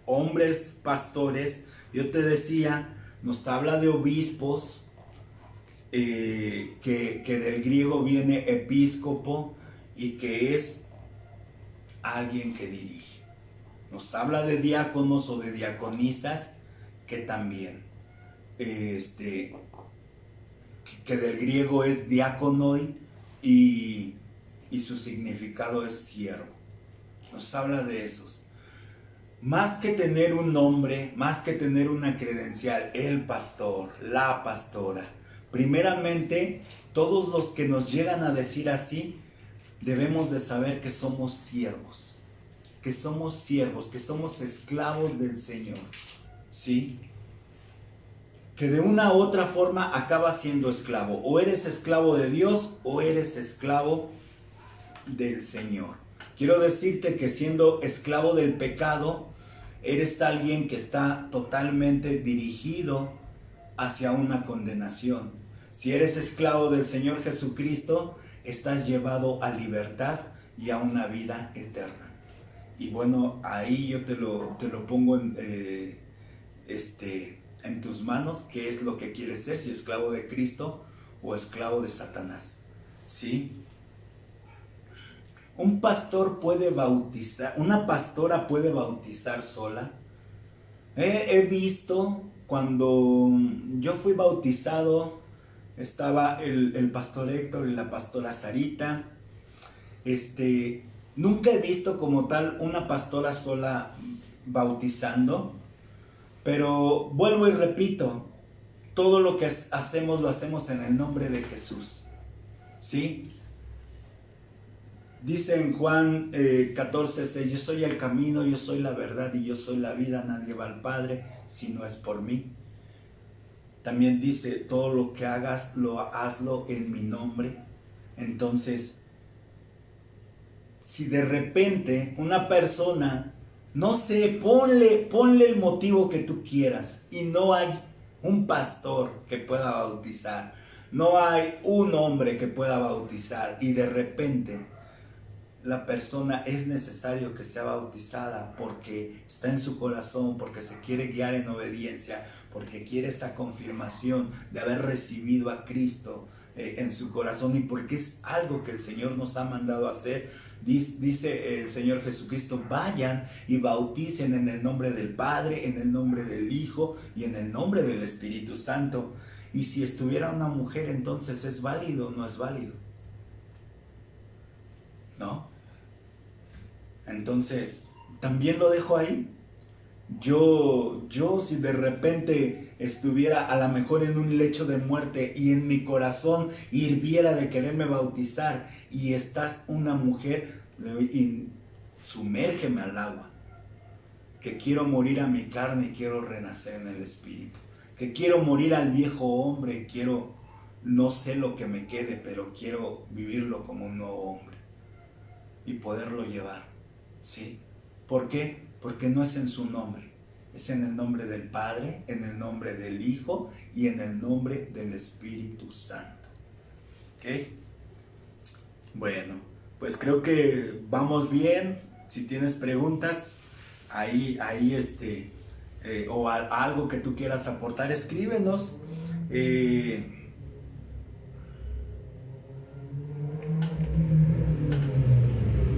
hombres pastores. Yo te decía, nos habla de obispos, que del griego viene episcopo y que es alguien que dirige. Nos habla de diáconos o de diaconisas, que también, que del griego es diakonoi y su significado es siervo. Nos habla de esos. Más que tener un nombre, más que tener una credencial, el pastor, la pastora. Primeramente, todos los que nos llegan a decir así, debemos de saber que somos siervos, que somos esclavos del Señor, ¿sí? Que de una u otra forma acaba siendo esclavo. O eres esclavo de Dios o eres esclavo del Señor. Quiero decirte que siendo esclavo del pecado, eres alguien que está totalmente dirigido hacia una condenación. Si eres esclavo del Señor Jesucristo, estás llevado a libertad y a una vida eterna. Y bueno, ahí yo te lo pongo en tus manos, qué es lo que quieres ser, si esclavo de Cristo o esclavo de Satanás, ¿sí? Un pastor puede bautizar, una pastora puede bautizar sola. He visto, cuando yo fui bautizado, estaba el pastor Héctor y la pastora Sarita. Nunca he visto como tal una pastora sola bautizando, pero vuelvo y repito, todo lo que hacemos lo hacemos en el nombre de Jesús, ¿sí? Dice en Juan 14:6, yo soy el camino, yo soy la verdad y yo soy la vida, nadie va al Padre si no es por mí. También dice, todo lo que hagas, hazlo en mi nombre. Entonces, si de repente una persona, no sé, ponle el motivo que tú quieras y no hay un pastor que pueda bautizar, no hay un hombre que pueda bautizar y de repente la persona es necesario que sea bautizada porque está en su corazón, porque se quiere guiar en obediencia, porque quiere esa confirmación de haber recibido a Cristo en su corazón y porque es algo que el Señor nos ha mandado a hacer. Dice el Señor Jesucristo, vayan y bauticen en el nombre del Padre, en el nombre del Hijo y en el nombre del Espíritu Santo. Y si estuviera una mujer, entonces ¿es válido o no es válido? ¿No? Entonces, también lo dejo ahí. Yo si de repente estuviera a lo mejor en un lecho de muerte y en mi corazón hirviera de quererme bautizar y estás una mujer, sumérgeme al agua, que quiero morir a mi carne y quiero renacer en el Espíritu, que quiero morir al viejo hombre, no sé lo que me quede, pero quiero vivirlo como un nuevo hombre y poderlo llevar, ¿sí? ¿Por qué? Porque no es en su nombre, es en el nombre del Padre, en el nombre del Hijo y en el nombre del Espíritu Santo. ¿Ok? Bueno, pues creo que vamos bien. Si tienes preguntas, ahí o algo que tú quieras aportar, escríbenos.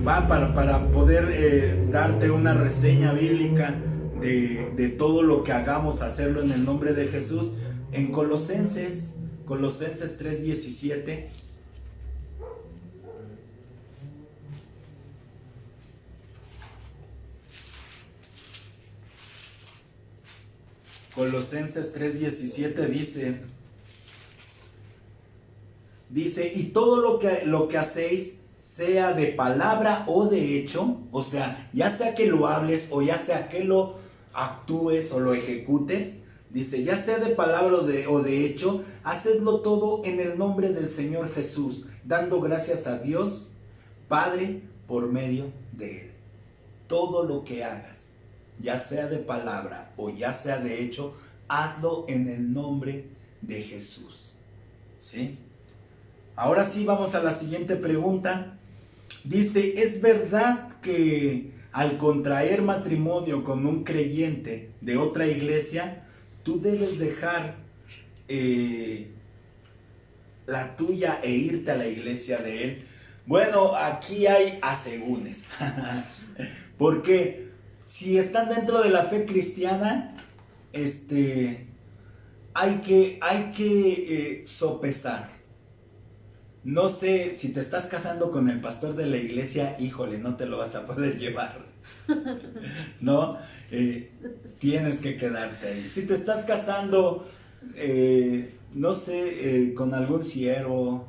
Para poder darte una reseña bíblica de todo lo que hagamos, hacerlo en el nombre de Jesús. En Colosenses 3:17. Colosenses 3:17 dice, y todo lo que hacéis, sea de palabra o de hecho, o sea, ya sea que lo hables o ya sea que lo actúes o lo ejecutes, dice, ya sea de palabra o de hecho, hacedlo todo en el nombre del Señor Jesús, dando gracias a Dios, Padre, por medio de Él. Todo lo que hagas, ya sea de palabra o ya sea de hecho, hazlo en el nombre de Jesús. ¿Sí? Ahora sí, vamos a la siguiente pregunta. Dice, ¿es verdad que al contraer matrimonio con un creyente de otra iglesia, tú debes dejar la tuya e irte a la iglesia de él? Bueno, aquí hay asegúnes. Porque si están dentro de la fe cristiana, hay que sopesar. No sé, si te estás casando con el pastor de la iglesia, híjole, no te lo vas a poder llevar, ¿no? Tienes que quedarte ahí. Si te estás casando, no sé, con algún siervo,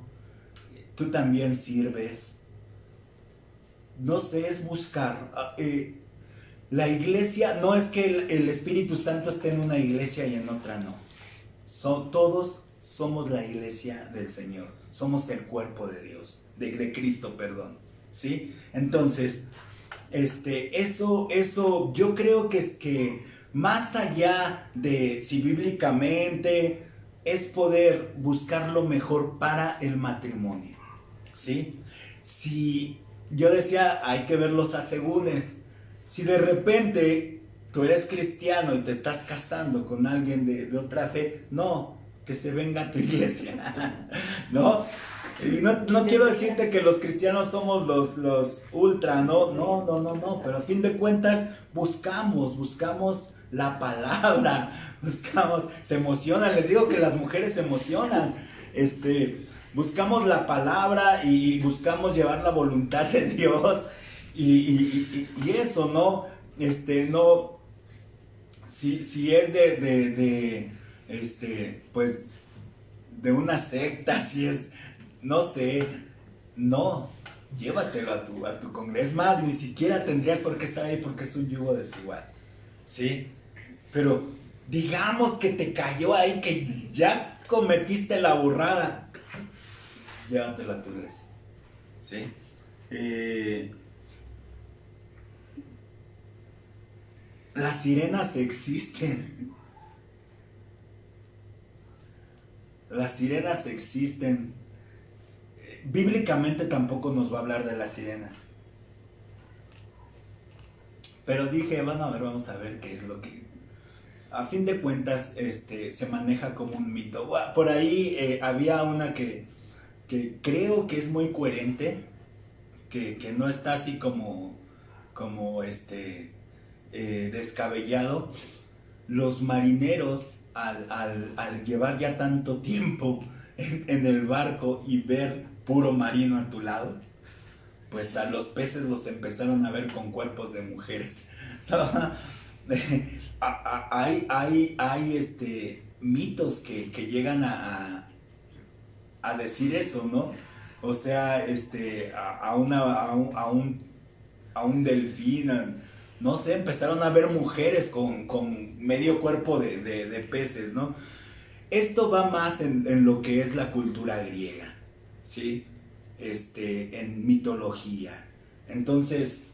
tú también sirves. No sé, es buscar. La iglesia, no es que el Espíritu Santo esté en una iglesia y en otra no. Todos somos la iglesia del Señor. Somos el cuerpo de Dios, de Cristo, perdón. ¿Sí? Entonces, eso yo creo que es que más allá de si bíblicamente es poder buscar lo mejor para el matrimonio. ¿Sí? Si yo decía, hay que ver los asegúnes. Si de repente tú eres cristiano y te estás casando con alguien de otra fe, no, que se venga a tu iglesia, ¿no? Y no quiero decirte que los cristianos somos los ultra, no, pero a fin de cuentas buscamos la palabra, se emocionan, les digo que las mujeres se emocionan, buscamos la palabra y buscamos llevar la voluntad de Dios. Y eso, ¿no? No, si es pues, de una secta, si es, no sé, no, llévatelo a tu congreso. Es más, ni siquiera tendrías por qué estar ahí porque es un yugo desigual, ¿sí? Pero digamos que te cayó ahí, que ya cometiste la burrada, llévatelo a tu iglesia, ¿sí? Las sirenas existen. Las sirenas existen. Bíblicamente tampoco nos va a hablar de las sirenas. Pero dije, bueno, a ver, vamos a ver qué es lo que... A fin de cuentas, se maneja como un mito. Por ahí había una que creo que es muy coherente, que no está así como descabellado. Los marineros, al llevar ya tanto tiempo en el barco y ver puro marino a tu lado, pues a los peces los empezaron a ver con cuerpos de mujeres. Hay mitos que llegan a decir eso, ¿no? O sea, a un delfín, no sé, empezaron a ver mujeres con medio cuerpo de peces, ¿no? Esto va más en lo que es la cultura griega, ¿sí? En mitología. Entonces,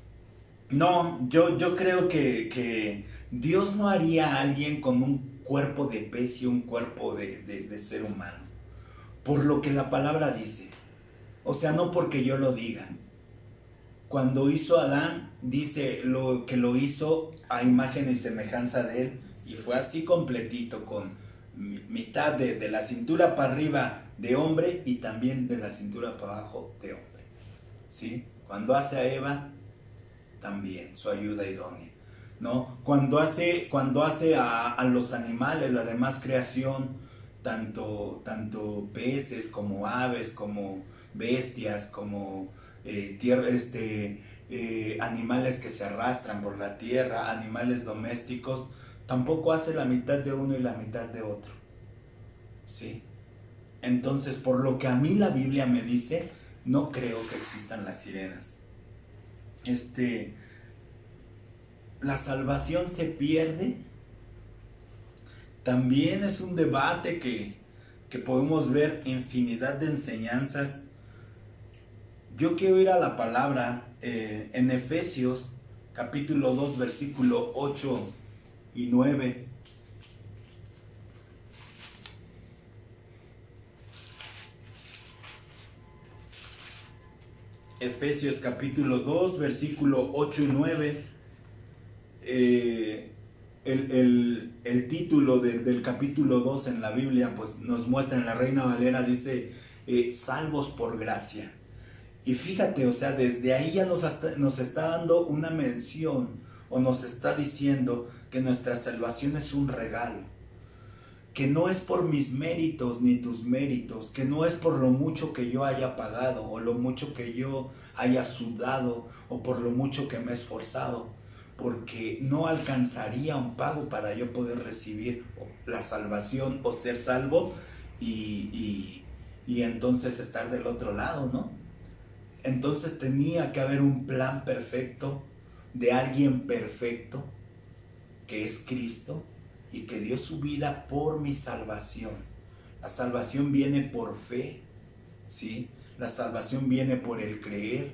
no, yo creo que Dios no haría a alguien con un cuerpo de pez y un cuerpo de ser humano. Por lo que la palabra dice. O sea, no porque yo lo diga. Cuando hizo a Adán, dice que lo hizo a imagen y semejanza de él. Y fue así completito, con mitad de la cintura para arriba de hombre y también de la cintura para abajo de hombre. ¿Sí? Cuando hace a Eva, también su ayuda idónea, ¿no? Cuando hace a los animales, la demás creación, tanto peces como aves, como bestias, como animales que se arrastran por la tierra, animales domésticos, tampoco hace la mitad de uno y la mitad de otro, ¿sí? Entonces, por lo que a mí la Biblia me dice, no creo que existan las sirenas. La salvación se pierde. También es un debate que podemos ver infinidad de enseñanzas. Yo quiero ir a la palabra en Efesios capítulo 2 versículo 8 y 9. Efesios capítulo 2 versículo 8 y 9. El título del capítulo 2 en la Biblia pues nos muestra, en la Reina Valera dice salvos por gracia. Y fíjate, o sea, desde ahí ya nos está dando una mención, o nos está diciendo que nuestra salvación es un regalo, que no es por mis méritos ni tus méritos, que no es por lo mucho que yo haya pagado o lo mucho que yo haya sudado o por lo mucho que me he esforzado, porque no alcanzaría un pago para yo poder recibir la salvación o ser salvo y entonces estar del otro lado, ¿no? Entonces tenía que haber un plan perfecto de alguien perfecto, que es Cristo, y que dio su vida por mi salvación. La salvación viene por fe, ¿sí? La salvación viene por el creer.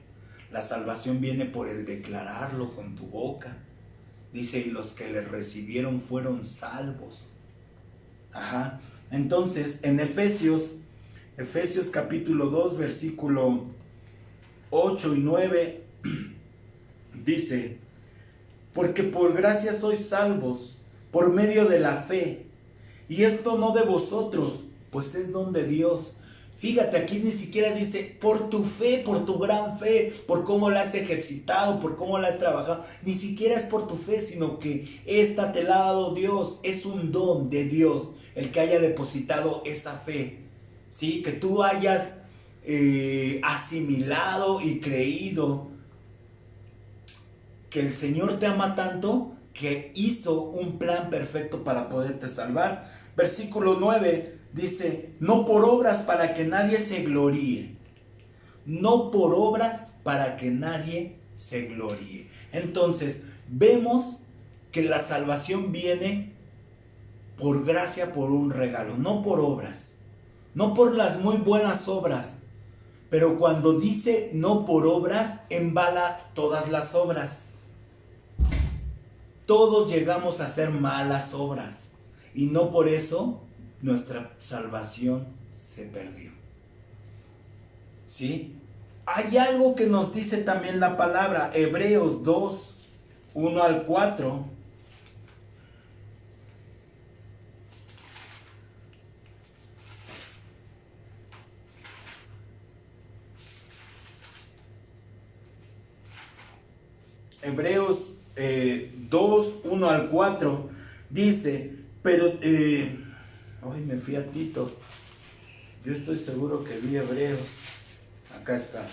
La salvación viene por el declararlo con tu boca. Dice, y los que le recibieron fueron salvos. Ajá. Entonces, en Efesios capítulo 2, versículo 8 y 9, dice, porque por gracia sois salvos, por medio de la fe, y esto no de vosotros, pues es don de Dios. Fíjate, aquí ni siquiera dice por tu fe, por tu gran fe, por cómo la has ejercitado, por cómo la has trabajado. Ni siquiera es por tu fe, sino que esta te la ha dado Dios. Es un don de Dios el que haya depositado esa fe, ¿sí? Que tú hayas asimilado y creído que el Señor te ama tanto que hizo un plan perfecto para poderte salvar. Versículo 9 dice, no por obras para que nadie se gloríe. No por obras para que nadie se gloríe. Entonces, vemos que la salvación viene por gracia, por un regalo, no por obras, no por las muy buenas obras. Pero cuando dice no por obras, embala todas las obras. Todos llegamos a hacer malas obras y no por eso nuestra salvación se perdió. ¿Sí? Hay algo que nos dice también la palabra, Hebreos 2, 1 al 4. Hebreos 2, 1 al 4 dice, pero, hoy me fui a Tito, yo estoy seguro que vi Hebreos, acá está.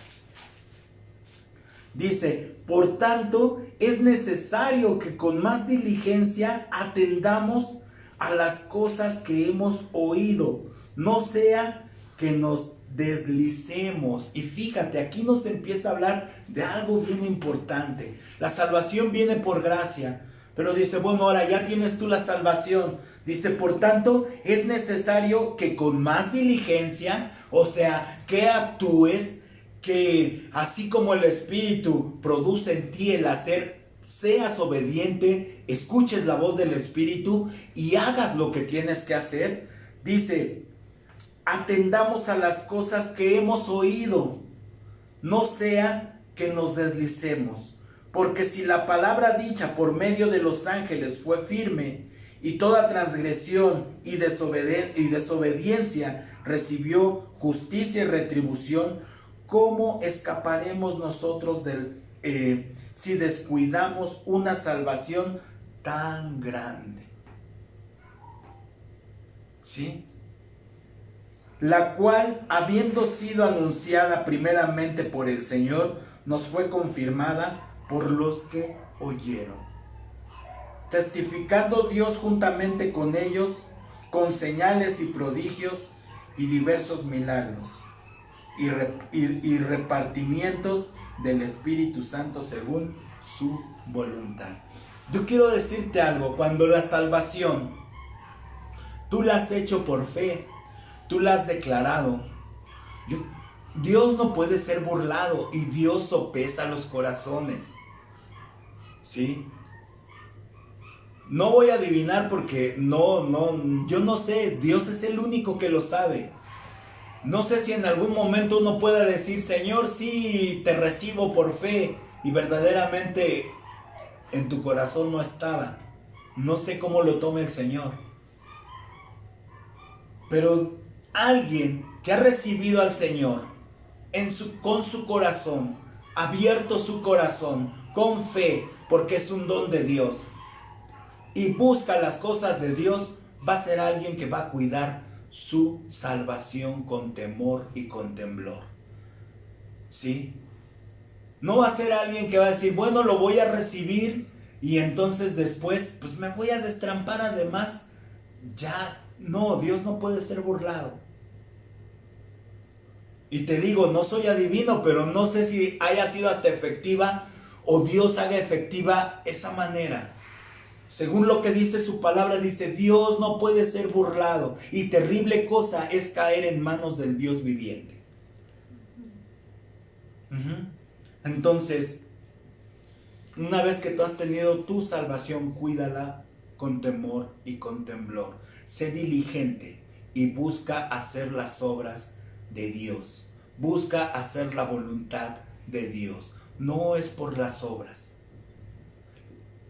Dice, por tanto, es necesario que con más diligencia atendamos a las cosas que hemos oído, no sea que nos deslicemos. Y fíjate, aquí nos empieza a hablar de algo bien importante. La salvación viene por gracia, pero dice, bueno, ahora ya tienes tú la salvación. Dice, por tanto, es necesario que con más diligencia, o sea, que actúes, que así como el Espíritu produce en ti el hacer, seas obediente, escuches la voz del Espíritu y hagas lo que tienes que hacer. Dice, atendamos a las cosas que hemos oído, no sea que nos deslicemos. Porque si la palabra dicha por medio de los ángeles fue firme, y toda transgresión y desobediencia recibió justicia y retribución, ¿cómo escaparemos nosotros si descuidamos una salvación tan grande? ¿Sí? La cual, habiendo sido anunciada primeramente por el Señor, nos fue confirmada por los que oyeron. Testificando Dios juntamente con ellos, con señales y prodigios y diversos milagros, y repartimientos del Espíritu Santo según su voluntad. Yo quiero decirte algo, cuando la salvación, tú la has hecho por fe, tú la has declarado, Dios no puede ser burlado y Dios sopesa los corazones. ¿Sí? No voy a adivinar porque yo no sé, Dios es el único que lo sabe. No sé si en algún momento uno pueda decir, Señor, sí, te recibo por fe, y verdaderamente en tu corazón no estaba. No sé cómo lo tome el Señor. Pero alguien que ha recibido al Señor con su corazón, abierto su corazón, con fe, porque es un don de Dios, y busca las cosas de Dios, va a ser alguien que va a cuidar su salvación con temor y con temblor. ¿Sí? No va a ser alguien que va a decir, bueno, lo voy a recibir y entonces después, pues me voy a destrampar además. Ya, no, Dios no puede ser burlado. Y te digo, no soy adivino, pero no sé si haya sido hasta efectiva o Dios haga efectiva esa manera. Según lo que dice su palabra, dice, Dios no puede ser burlado y terrible cosa es caer en manos del Dios viviente. Entonces, una vez que tú has tenido tu salvación, cuídala con temor y con temblor. Sé diligente y busca hacer las obras de Dios. Busca hacer la voluntad de Dios. No es por las obras.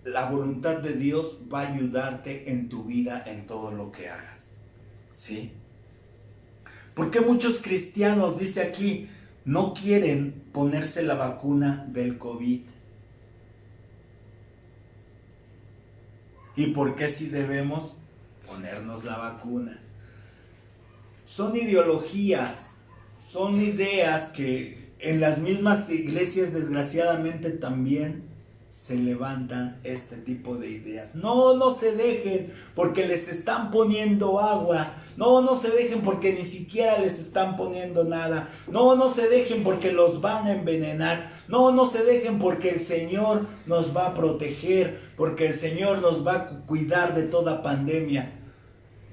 La voluntad de Dios va a ayudarte en tu vida, en todo lo que hagas. ¿Sí? ¿Por qué muchos cristianos, dice aquí, no quieren ponerse la vacuna del COVID? ¿Y por qué sí debemos ponernos la vacuna? Son ideologías, son ideas que en las mismas iglesias desgraciadamente también se levantan este tipo de ideas. No, no se dejen porque les están poniendo agua. No, no se dejen porque ni siquiera les están poniendo nada. No, no se dejen porque los van a envenenar. No, no se dejen porque el Señor nos va a proteger, porque el Señor nos va a cuidar de toda pandemia.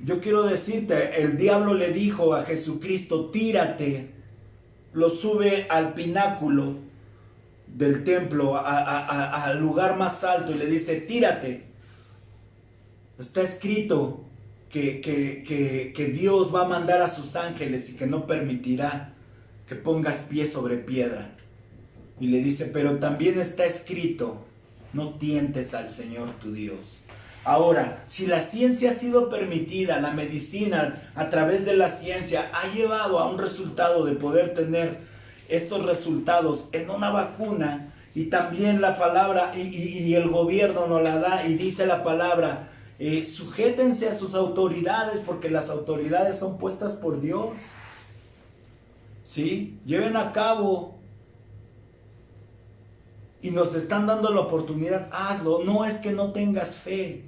Yo quiero decirte, el diablo le dijo a Jesucristo, tírate. Lo sube al pináculo del templo, al lugar más alto, y le dice, tírate. Está escrito que Dios va a mandar a sus ángeles y que no permitirá que pongas pie sobre piedra. Y le dice, pero también está escrito, no tientes al Señor tu Dios. Ahora, si la ciencia ha sido permitida, la medicina a través de la ciencia ha llevado a un resultado de poder tener estos resultados en una vacuna, y también la palabra y el gobierno nos la da y dice la palabra, sujétense a sus autoridades porque las autoridades son puestas por Dios. ¿Sí? Lleven a cabo. Y nos están dando la oportunidad, hazlo. No es que no tengas fe.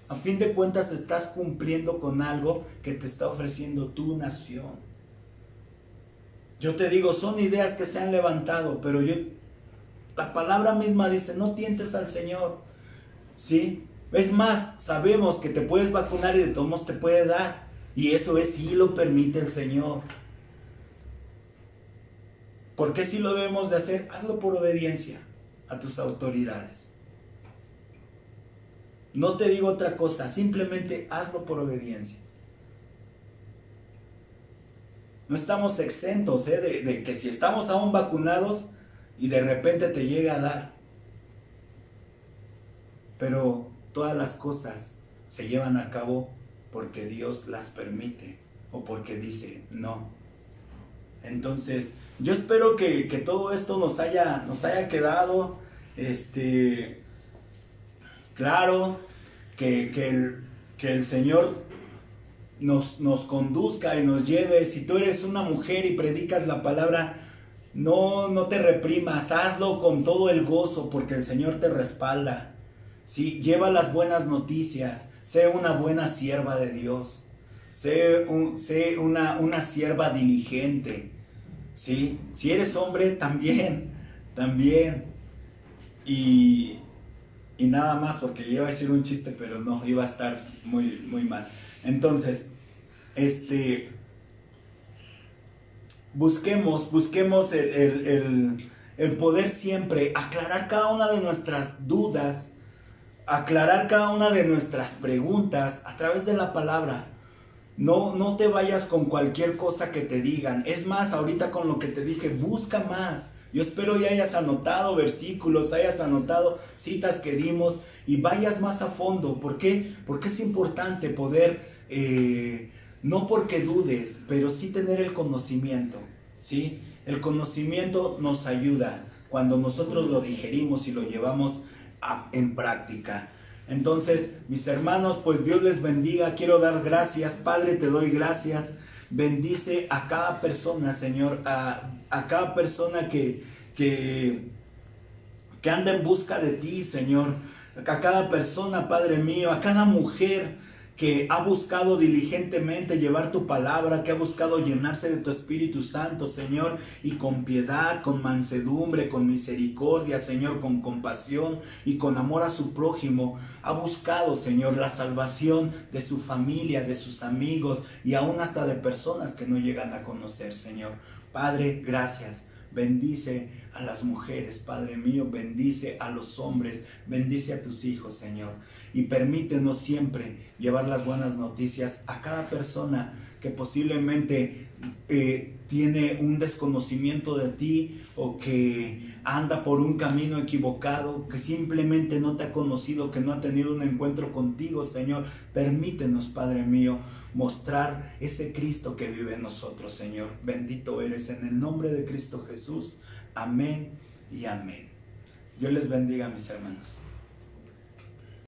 A fin de cuentas estás cumpliendo con algo que te está ofreciendo tu nación. Yo te digo, son ideas que se han levantado, pero la palabra misma dice, no tientes al Señor. ¿Sí? Es más, sabemos que te puedes vacunar y de todos modos te puede dar. Y eso es si lo permite el Señor. ¿Por qué si lo debemos de hacer? Hazlo por obediencia a tus autoridades. No te digo otra cosa, simplemente hazlo por obediencia. No estamos exentos de que si estamos aún vacunados y de repente te llega a dar. Pero todas las cosas se llevan a cabo porque Dios las permite o porque dice no. Entonces, yo espero que todo esto nos haya quedado claro, que el Señor nos conduzca y nos lleve. Si tú eres una mujer y predicas la palabra, no te reprimas, hazlo con todo el gozo porque el Señor te respalda. ¿Sí? Lleva las buenas noticias, sé una buena sierva de Dios, sé una sierva diligente. ¿Sí? Si eres hombre, también. Y nada más, porque iba a decir un chiste, pero no, iba a estar muy, muy mal. Entonces, busquemos el poder siempre aclarar cada una de nuestras dudas, aclarar cada una de nuestras preguntas a través de la palabra. No te vayas con cualquier cosa que te digan. Es más, ahorita con lo que te dije, busca más. Yo espero ya hayas anotado versículos, hayas anotado citas que dimos y vayas más a fondo. ¿Por qué? Porque es importante poder, no porque dudes, pero sí tener el conocimiento. ¿Sí? El conocimiento nos ayuda cuando nosotros lo digerimos y lo llevamos en práctica. Entonces, mis hermanos, pues Dios les bendiga. Quiero dar gracias. Padre, te doy gracias. Bendice a cada persona, Señor, a cada persona que anda en busca de ti, Señor. A cada persona, Padre mío, a cada mujer que ha buscado diligentemente llevar tu palabra, que ha buscado llenarse de tu Espíritu Santo, Señor, y con piedad, con mansedumbre, con misericordia, Señor, con compasión y con amor a su prójimo, ha buscado, Señor, la salvación de su familia, de sus amigos y aún hasta de personas que no llegan a conocer, Señor. Padre, gracias. Bendice a las mujeres, Padre mío, bendice a los hombres, bendice a tus hijos, Señor, y permítenos siempre llevar las buenas noticias a cada persona que posiblemente tiene un desconocimiento de ti o que anda por un camino equivocado, que simplemente no te ha conocido, que no ha tenido un encuentro contigo, Señor. Permítenos, Padre mío, mostrar ese Cristo que vive en nosotros, Señor. Bendito eres en el nombre de Cristo Jesús. Amén y amén. Dios les bendiga, mis hermanos.